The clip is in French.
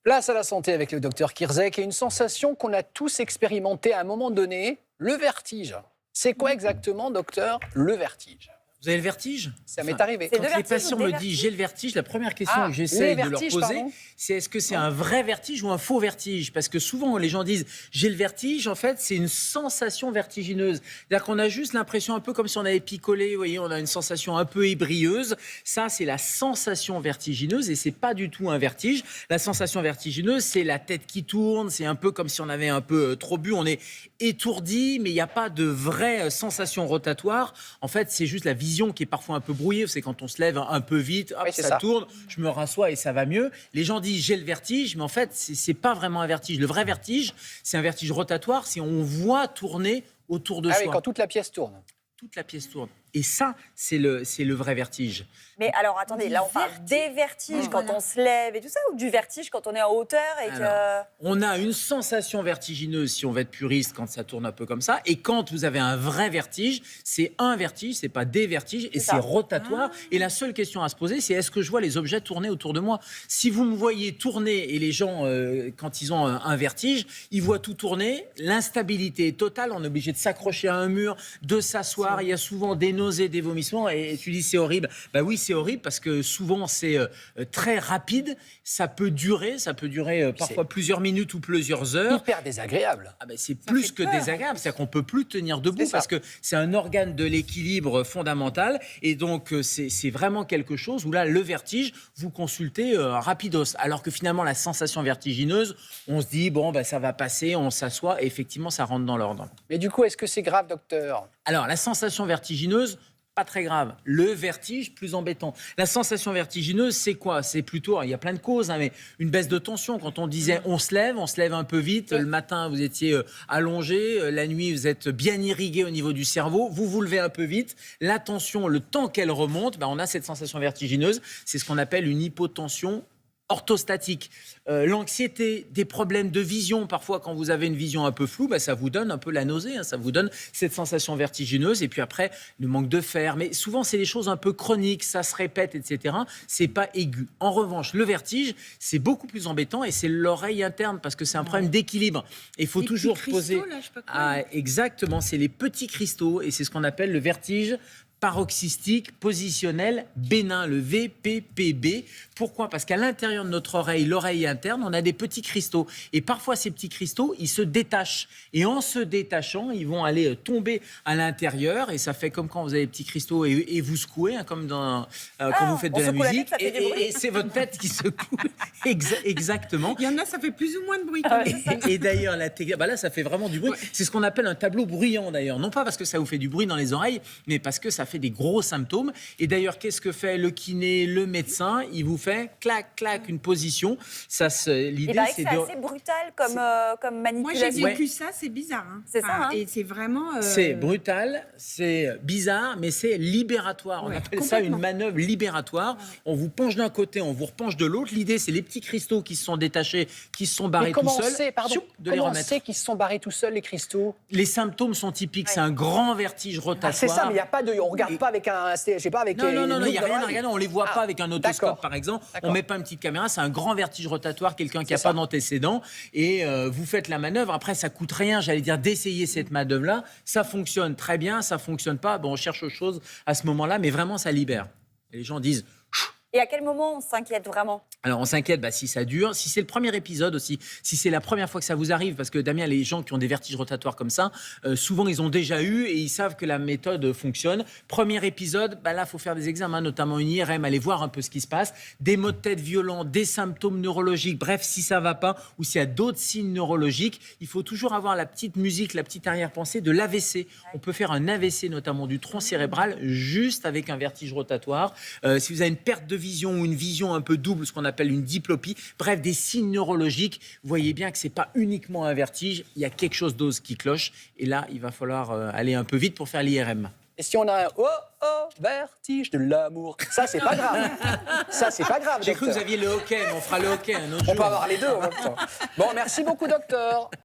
Place à la santé avec le docteur Kirzek et une sensation qu'on a tous expérimentée à un moment donné, le vertige. C'est quoi exactement, docteur, le vertige? Vous avez le vertige? Ça m'est arrivé. Quand les patients me disent j'ai le vertige, la première question que j'essaie de leur poser, c'est est-ce que c'est un vrai vertige ou un faux vertige? Parce que souvent, les gens disent j'ai le vertige, en fait, c'est une sensation vertigineuse. C'est-à-dire qu'on a juste l'impression un peu comme si on avait picolé, vous voyez, on a une sensation un peu ébrieuse. Ça, c'est la sensation vertigineuse et c'est pas du tout un vertige. La sensation vertigineuse, c'est la tête qui tourne, c'est un peu comme si on avait un peu trop bu, on est étourdi, mais il n'y a pas de vraie sensation rotatoire. En fait, c'est juste la vision qui est parfois un peu brouillée. C'est quand on se lève un peu vite, hop, ça tourne, je me rassois et ça va mieux. Les gens disent j'ai le vertige, mais en fait, c'est pas vraiment un vertige. Le vrai vertige, c'est un vertige rotatoire, si on voit tourner autour de soi. Oui, quand toute la pièce tourne. Toute la pièce tourne. Et ça, c'est le vrai vertige. Mais alors, attendez, là, on parle des vertiges quand on se lève et tout ça, ou du vertige quand on est en hauteur et On a une sensation vertigineuse, si on veut être puriste, quand ça tourne un peu comme ça. Et quand vous avez un vrai vertige, c'est un vertige, c'est pas des vertiges, et c'est rotatoire. Et la seule question à se poser, c'est est-ce que je vois les objets tourner autour de moi? Si vous me voyez tourner, et les gens, quand ils ont un vertige, ils voient tout tourner, l'instabilité est totale, on est obligé de s'accrocher à un mur, de s'asseoir, il y a souvent des nausées, des vomissements, et tu dis c'est horrible. Bah oui, c'est horrible parce que souvent c'est très rapide, ça peut durer parfois plusieurs minutes ou plusieurs heures. Hyper désagréable. Ah ben c'est plus que désagréable, c'est-à-dire qu'on peut plus tenir debout parce que c'est un organe de l'équilibre fondamental et donc c'est vraiment quelque chose où là le vertige, vous consultez rapidos, alors que finalement la sensation vertigineuse, on se dit bon ben ça va passer, on s'assoit et effectivement ça rentre dans l'ordre. Mais du coup, est-ce que c'est grave, docteur? Alors la sensation vertigineuse, pas très grave. Le vertige, plus embêtant. La sensation vertigineuse, c'est quoi? C'est plutôt, il y a plein de causes, hein, mais une baisse de tension. Quand on disait on se lève un peu vite. Le matin, vous étiez allongé. La nuit, vous êtes bien irrigué au niveau du cerveau. Vous vous levez un peu vite. La tension, le temps qu'elle remonte, on a cette sensation vertigineuse. C'est ce qu'on appelle une hypotension orthostatique. L'anxiété, des problèmes de vision, parfois quand vous avez une vision un peu floue, ça vous donne un peu la nausée, hein, ça vous donne cette sensation vertigineuse et puis après le manque de fer. Mais souvent c'est des choses un peu chroniques, ça se répète, etc. C'est pas aigu. En revanche, le vertige, c'est beaucoup plus embêtant et c'est l'oreille interne parce que c'est un problème d'équilibre. Et il faut toujours poser. Là, exactement, c'est les petits cristaux et c'est ce qu'on appelle le vertige paroxystique positionnel bénin, le VPPB. Pourquoi? Parce qu'à l'intérieur de notre oreille, l'oreille interne, on a des petits cristaux. Et parfois, ces petits cristaux, ils se détachent. Et en se détachant, ils vont aller tomber à l'intérieur. Et ça fait comme quand vous avez des petits cristaux et vous secouez, hein, comme quand vous faites de la musique. Et c'est votre tête qui secoue. Exactement. Il y en a, ça fait plus ou moins de bruit. Et d'ailleurs, là, ça fait vraiment du bruit. Ouais. C'est ce qu'on appelle un tableau bruyant, d'ailleurs. Non pas parce que ça vous fait du bruit dans les oreilles, mais parce que ça fait des gros symptômes. Et d'ailleurs, qu'est-ce que fait le kiné, le médecin? Il vous fait clac, clac, une position. L'idée, c'est assez brutal comme manipulation. Moi, j'ai vécu ça, c'est bizarre. Hein. C'est ça. Hein. Et c'est vraiment... C'est brutal, c'est bizarre, mais c'est libératoire. On appelle ça une manœuvre libératoire. On vous penche d'un côté, on vous repenche de l'autre. L'idée, c'est les petits cristaux qui se sont détachés, qui se sont barrés tout seuls. Comment on sait qu'ils se sont barrés tout seuls, les cristaux? Les symptômes sont typiques. C'est un grand vertige rotatoire. C'est ça, mais il n'y a pas de... On ne regarde pas avec un... Je sais pas, avec non, il n'y a rien à regarder. On ne les voit pas avec un otoscope, par exemple. On ne met pas une petite caméra. C'est un grand vertige rotatoire, quelqu'un qui n'a pas d'antécédent. Et vous faites la manœuvre. Après, ça ne coûte rien, j'allais dire, d'essayer cette manœuvre-là. Ça fonctionne très bien, ça ne fonctionne pas. On cherche autre chose à ce moment-là, mais vraiment, ça libère. Et les gens disent... Et à quel moment on s'inquiète vraiment? Alors on s'inquiète si ça dure, si c'est le premier épisode aussi, si c'est la première fois que ça vous arrive, parce que Damien, les gens qui ont des vertiges rotatoires comme ça, souvent ils ont déjà eu et ils savent que la méthode fonctionne. Premier épisode, là il faut faire des examens, notamment une IRM, aller voir un peu ce qui se passe, des maux de tête violents, des symptômes neurologiques, bref, si ça va pas ou s'il y a d'autres signes neurologiques, il faut toujours avoir la petite musique, la petite arrière-pensée de l'AVC. On peut faire un AVC, notamment du tronc cérébral, juste avec un vertige rotatoire. Si vous avez une perte de vision ou une vision un peu double, ce qu'on appelle une diplopie, bref, des signes neurologiques, vous voyez bien que c'est pas uniquement un vertige, il y a quelque chose d'autre qui cloche, et là, il va falloir aller un peu vite pour faire l'IRM. Et si on a un vertige de l'amour, ça c'est pas grave. Ça c'est pas grave. J'ai cru que vous aviez le hockey, mais on fera le hockey un autre jour. On peut avoir les deux en même temps. Bon, merci beaucoup, docteur.